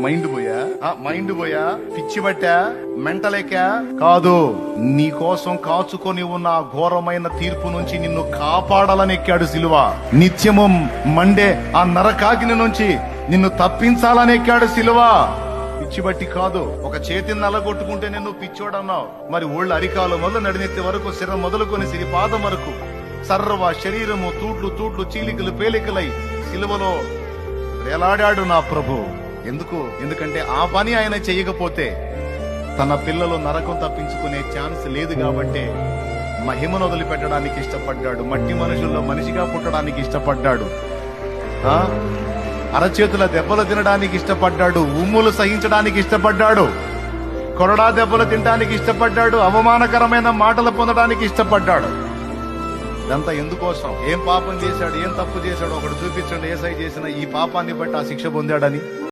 Mind పోయా, పిచ్చి పట్టా, మెంటలేకా కాదు, నీ కోసం కాచుకొని ఉన్న ఆ ఘోరమైన తీర్పు నుంచి నిన్ను కాపాడాలని ఎక్కాడు సిలువ. నిత్యము మండే ఆ నరకాగ్ని నుంచి నిన్ను తప్పించాలని ఎక్కాడు సిలువ. పిచ్చి బట్టి కాదు. ఒక చేతిని నల్లగొట్టుకుంటే నేను పిచ్చోడన్నావు, మరి ఒళ్ళు అరికాలు మొదలు నడినెత్తి వరకు, శిరం మొదలుకొని సిరి పాదం వరకు సర్వ శరీరము తూట్లు చీలికలు పేలికలై సిలువలో వేలాడాడు నా ప్రభు. ఎందుకంటే ఆ పని ఆయన చేయకపోతే తన పిల్లలు నరకం తప్పించుకునే ఛాన్స్ లేదు కాబట్టి మహిమను వదిలిపెట్టడానికి ఇష్టపడ్డాడు. మట్టి మనుషుల్లో మనిషిగా పుట్టడానికి ఇష్టపడ్డాడు. అరచేతుల దెబ్బలు తినడానికి ఇష్టపడ్డాడు. ఉమ్ములు సహించడానికి ఇష్టపడ్డాడు. కొరడా దెబ్బలు తినడానికి ఇష్టపడ్డాడు. అవమానకరమైన మాటలు పొందడానికి ఇష్టపడ్డాడు. ఇదంతా ఎందుకోసం? ఏం పాపం చేశాడు, ఏం తప్పు చేశాడు ఒకటి చూపించండి. ఏసై చేసిన ఈ పాపాన్ని బట్టి ఆ శిక్ష పొందాడని.